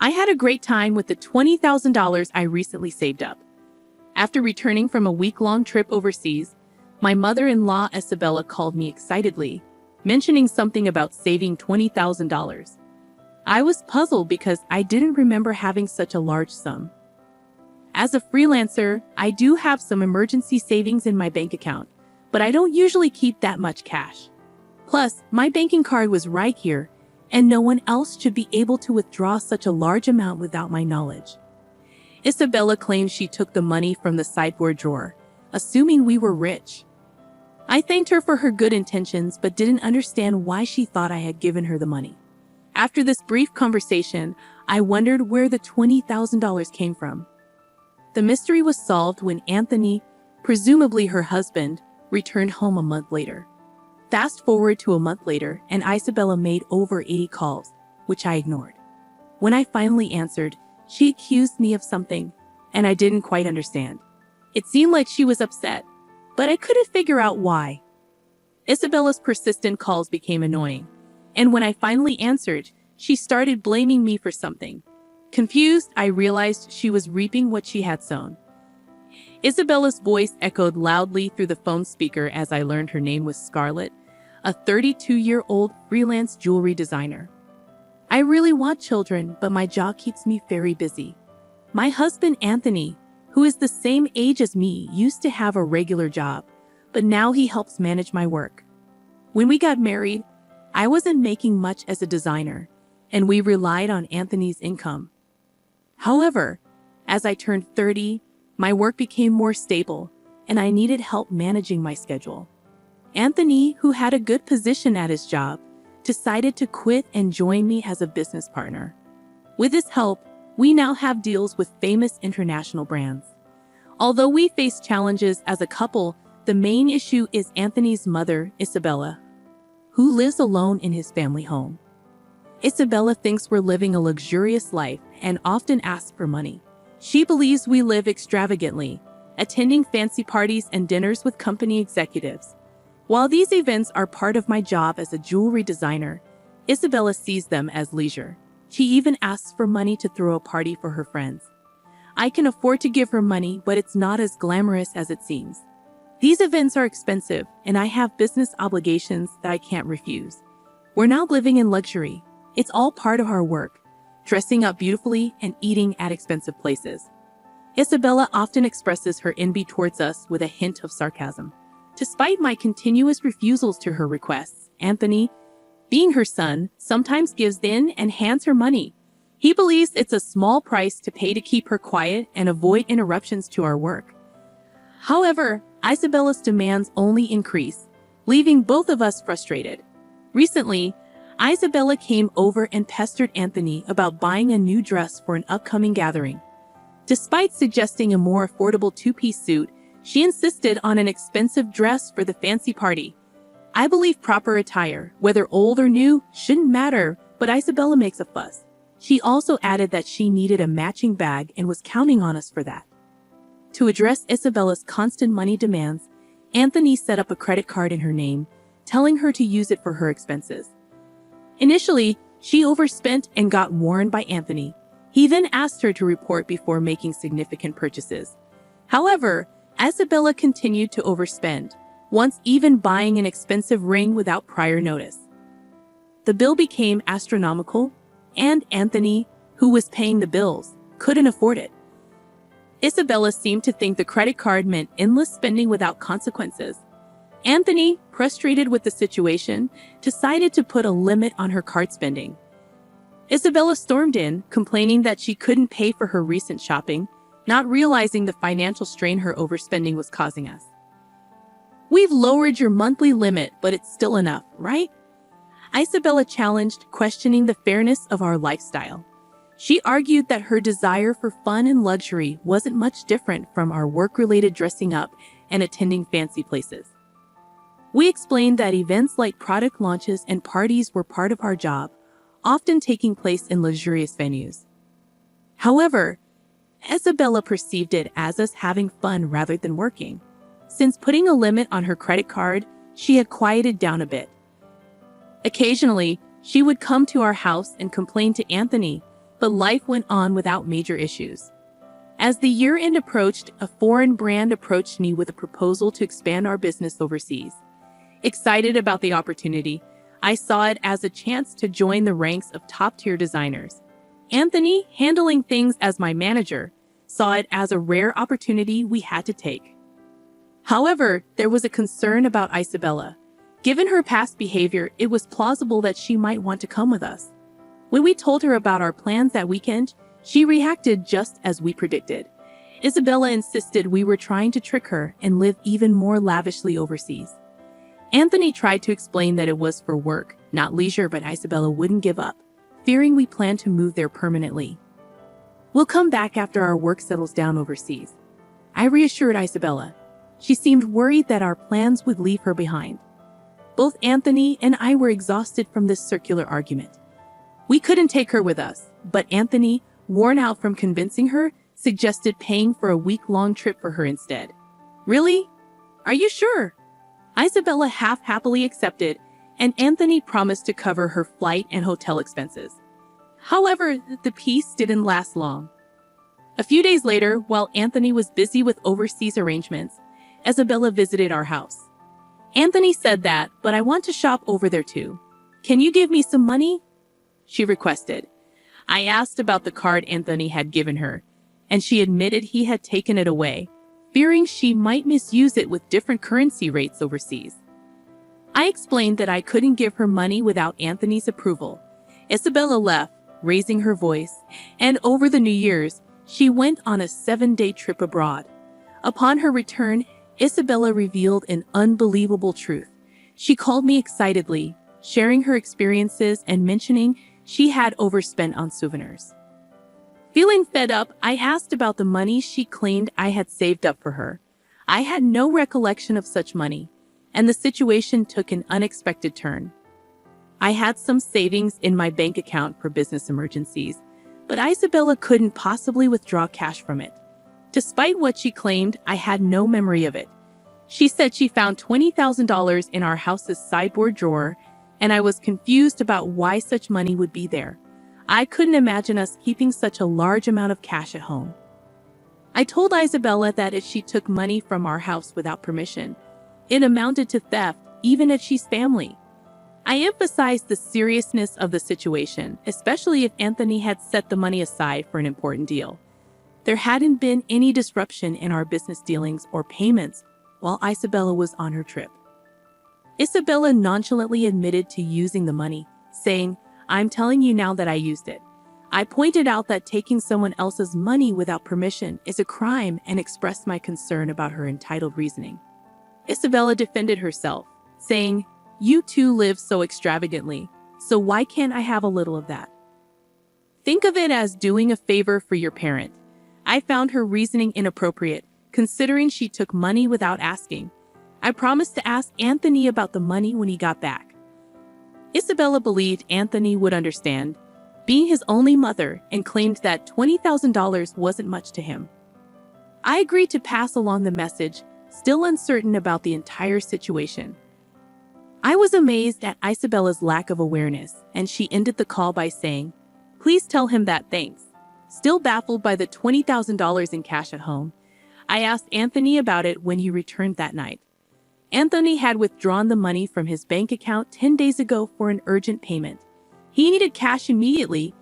I had a great time with the $20,000 I recently saved up. After returning from a week-long trip overseas, my mother-in-law Isabella called me excitedly, mentioning something about saving $20,000. I was puzzled because I didn't remember having such a large sum. As a freelancer, I do have some emergency savings in my bank account, but I don't usually keep that much cash. Plus, my banking card was right here, and no one else should be able to withdraw such a large amount without my knowledge. Isabella claimed she took the money from the sideboard drawer, assuming we were rich. I thanked her for her good intentions but didn't understand why she thought I had given her the money. After this brief conversation, I wondered where the $20,000 came from. The mystery was solved when Anthony, presumably her husband, returned home a month later. Fast forward to a month later, and Isabella made over 80 calls, which I ignored. When I finally answered, she accused me of something, and I didn't quite understand. It seemed like she was upset, but I couldn't figure out why. Isabella's persistent calls became annoying, and when I finally answered, she started blaming me for something. Confused, I realized she was reaping what she had sown. Isabella's voice echoed loudly through the phone speaker as I learned her name was Scarlett, a 32-year-old freelance jewelry designer. I really want children, but my job keeps me very busy. My husband, Anthony, who is the same age as me, used to have a regular job, but now he helps manage my work. When we got married, I wasn't making much as a designer, and we relied on Anthony's income. However, as I turned 30, my work became more stable, and I needed help managing my schedule. Anthony, who had a good position at his job, decided to quit and join me as a business partner. With his help, we now have deals with famous international brands. Although we face challenges as a couple, the main issue is Anthony's mother, Isabella, who lives alone in his family home. Isabella thinks we're living a luxurious life and often asks for money. She believes we live extravagantly, attending fancy parties and dinners with company executives. While these events are part of my job as a jewelry designer, Isabella sees them as leisure. She even asks for money to throw a party for her friends. I can afford to give her money, but it's not as glamorous as it seems. These events are expensive, and I have business obligations that I can't refuse. We're not living in luxury. It's all part of our work, dressing up beautifully and eating at expensive places. Isabella often expresses her envy towards us with a hint of sarcasm. Despite my continuous refusals to her requests, Anthony, being her son, sometimes gives in and hands her money. He believes it's a small price to pay to keep her quiet and avoid interruptions to our work. However, Isabella's demands only increase, leaving both of us frustrated. Recently, Isabella came over and pestered Anthony about buying a new dress for an upcoming gathering. Despite suggesting a more affordable two-piece suit, she insisted on an expensive dress for the fancy party. I believe proper attire, whether old or new, shouldn't matter, but Isabella makes a fuss. She also added that she needed a matching bag and was counting on us for that. To address Isabella's constant money demands, Anthony set up a credit card in her name, telling her to use it for her expenses. Initially, she overspent and got warned by Anthony. He then asked her to report before making significant purchases. However, Isabella continued to overspend, once even buying an expensive ring without prior notice. The bill became astronomical, and Anthony, who was paying the bills, couldn't afford it. Isabella seemed to think the credit card meant endless spending without consequences. Anthony, frustrated with the situation, decided to put a limit on her card spending. Isabella stormed in, complaining that she couldn't pay for her recent shopping, not realizing the financial strain her overspending was causing us. "We've lowered your monthly limit, but it's still enough, right?" Isabella challenged, questioning the fairness of our lifestyle. She argued that her desire for fun and luxury wasn't much different from our work-related dressing up and attending fancy places. We explained that events like product launches and parties were part of our job, often taking place in luxurious venues. However, Isabella perceived it as us having fun rather than working. Since putting a limit on her credit card, she had quieted down a bit. Occasionally, she would come to our house and complain to Anthony, but life went on without major issues. As the year-end approached, a foreign brand approached me with a proposal to expand our business overseas. Excited about the opportunity, I saw it as a chance to join the ranks of top-tier designers. Anthony, handling things as my manager, saw it as a rare opportunity we had to take. However, there was a concern about Isabella. Given her past behavior, it was plausible that she might want to come with us. When we told her about our plans that weekend, she reacted just as we predicted. Isabella insisted we were trying to trick her and live even more lavishly overseas. Anthony tried to explain that it was for work, not leisure, but Isabella wouldn't give up, fearing we planned to move there permanently. "We'll come back after our work settles down overseas," I reassured Isabella. She seemed worried that our plans would leave her behind. Both Anthony and I were exhausted from this circular argument. We couldn't take her with us, but Anthony, worn out from convincing her, suggested paying for a week-long trip for her instead. "Really? Are you sure?" Isabella half-happily accepted, and Anthony promised to cover her flight and hotel expenses. However, the peace didn't last long. A few days later, while Anthony was busy with overseas arrangements, Isabella visited our house. "Anthony said that, but I want to shop over there too. Can you give me some money?" she requested. I asked about the card Anthony had given her, and she admitted he had taken it away, fearing she might misuse it with different currency rates overseas. I explained that I couldn't give her money without Anthony's approval. Isabella left, raising her voice, and over the New Year's, she went on a 7-day trip abroad. Upon her return, Isabella revealed an unbelievable truth. She called me excitedly, sharing her experiences and mentioning she had overspent on souvenirs. Feeling fed up, I asked about the money she claimed I had saved up for her. I had no recollection of such money, and the situation took an unexpected turn. I had some savings in my bank account for business emergencies, but Isabella couldn't possibly withdraw cash from it. Despite what she claimed, I had no memory of it. She said she found $20,000 in our house's sideboard drawer, and I was confused about why such money would be there. I couldn't imagine us keeping such a large amount of cash at home. I told Isabella that if she took money from our house without permission, it amounted to theft, even if she's family. I emphasized the seriousness of the situation, especially if Anthony had set the money aside for an important deal. There hadn't been any disruption in our business dealings or payments while Isabella was on her trip. Isabella nonchalantly admitted to using the money, saying, "I'm telling you now that I used it." I pointed out that taking someone else's money without permission is a crime and expressed my concern about her entitled reasoning. Isabella defended herself, saying, "You too live so extravagantly, so why can't I have a little of that?" Think of it as doing a favor for your parent. I found her reasoning inappropriate, considering she took money without asking. I promised to ask Anthony about the money when he got back. Isabella believed Anthony would understand, being his only mother, and claimed that $20,000 wasn't much to him. I agreed to pass along the message, still uncertain about the entire situation. I was amazed at Isabella's lack of awareness, and she ended the call by saying, "Please tell him that, thanks." Still baffled by the $20,000 in cash at home, I asked Anthony about it when he returned that night. Anthony had withdrawn the money from his bank account 10 days ago for an urgent payment. He needed cash immediately,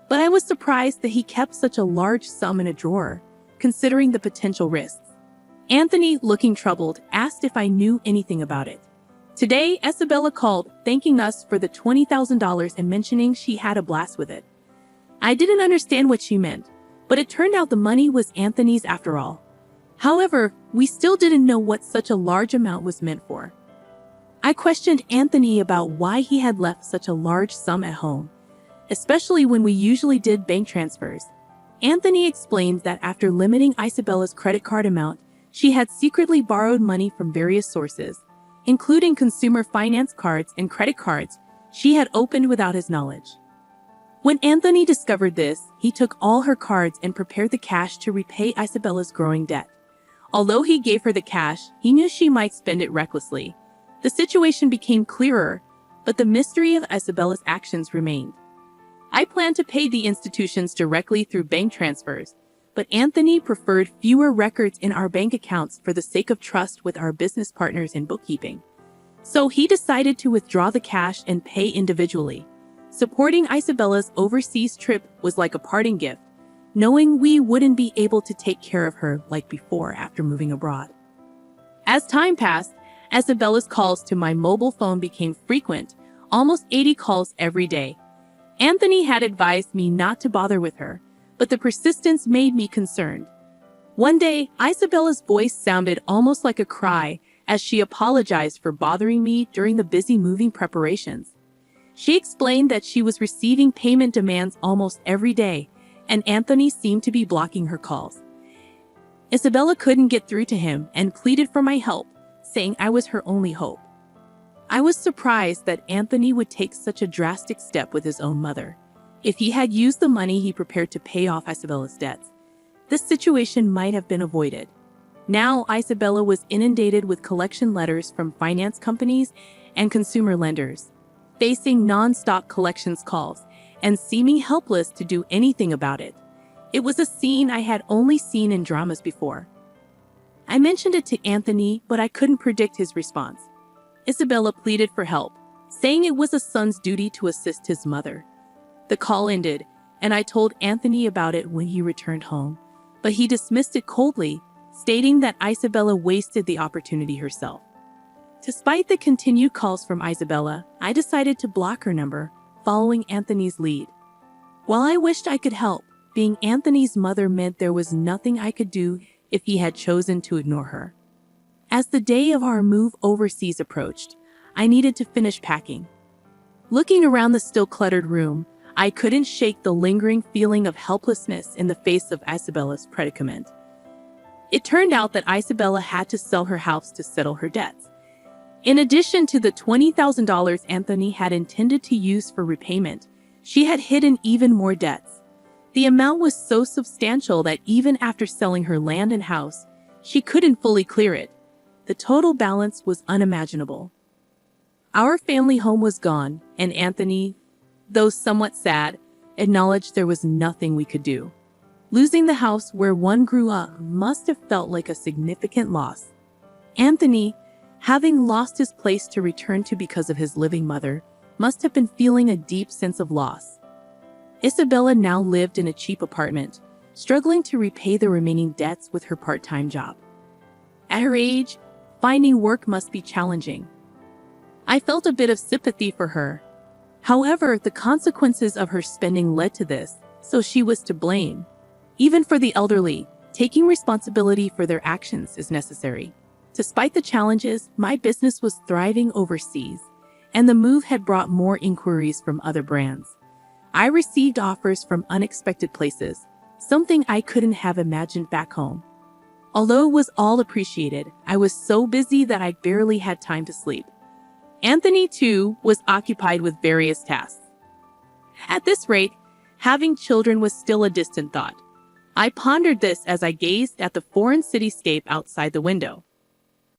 but I was surprised that he kept such a large sum in a drawer, considering the potential risks. Anthony, looking troubled, asked if I knew anything about it. Today, Isabella called, thanking us for the $20,000 and mentioning she had a blast with it. I didn't understand what she meant, but it turned out the money was Anthony's after all. However, we still didn't know what such a large amount was meant for. I questioned Anthony about why he had left such a large sum at home, especially when we usually did bank transfers. Anthony explained that after limiting Isabella's credit card amount, she had secretly borrowed money from various sources, including consumer finance cards and credit cards she had opened without his knowledge. When Anthony discovered this, he took all her cards and prepared the cash to repay Isabella's growing debt. Although he gave her the cash, he knew she might spend it recklessly. The situation became clearer, but the mystery of Isabella's actions remained. I planned to pay the institutions directly through bank transfers, but Anthony preferred fewer records in our bank accounts for the sake of trust with our business partners in bookkeeping. So he decided to withdraw the cash and pay individually. Supporting Isabella's overseas trip was like a parting gift, knowing we wouldn't be able to take care of her like before after moving abroad. As time passed, Isabella's calls to my mobile phone became frequent, almost 80 calls every day. Anthony had advised me not to bother with her, but the persistence made me concerned. One day, Isabella's voice sounded almost like a cry as she apologized for bothering me during the busy moving preparations. She explained that she was receiving payment demands almost every day, and Anthony seemed to be blocking her calls. Isabella couldn't get through to him and pleaded for my help, saying I was her only hope. I was surprised that Anthony would take such a drastic step with his own mother. If he had used the money he prepared to pay off Isabella's debts, this situation might have been avoided. Now, Isabella was inundated with collection letters from finance companies and consumer lenders, facing non-stop collections calls and seeming helpless to do anything about it. It was a scene I had only seen in dramas before. I mentioned it to Anthony, but I couldn't predict his response. Isabella pleaded for help, saying it was a son's duty to assist his mother. The call ended, and I told Anthony about it when he returned home, but he dismissed it coldly, stating that Isabella wasted the opportunity herself. Despite the continued calls from Isabella, I decided to block her number, following Anthony's lead. While I wished I could help, being Anthony's mother meant there was nothing I could do if he had chosen to ignore her. As the day of our move overseas approached, I needed to finish packing. Looking around the still cluttered room, I couldn't shake the lingering feeling of helplessness in the face of Isabella's predicament. It turned out that Isabella had to sell her house to settle her debts. In addition to the $20,000 Anthony had intended to use for repayment, she had hidden even more debts. The amount was so substantial that even after selling her land and house, she couldn't fully clear it. The total balance was unimaginable. Our family home was gone, and Anthony, though somewhat sad, acknowledged there was nothing we could do. Losing the house where one grew up must have felt like a significant loss. Anthony, having lost his place to return to because of his living mother, must have been feeling a deep sense of loss. Isabella now lived in a cheap apartment, struggling to repay the remaining debts with her part-time job. At her age, finding work must be challenging. I felt a bit of sympathy for her. However, the consequences of her spending led to this, so she was to blame. Even for the elderly, taking responsibility for their actions is necessary. Despite the challenges, my business was thriving overseas, and the move had brought more inquiries from other brands. I received offers from unexpected places, something I couldn't have imagined back home. Although it was all appreciated, I was so busy that I barely had time to sleep. Anthony, too, was occupied with various tasks. At this rate, having children was still a distant thought. I pondered this as I gazed at the foreign cityscape outside the window.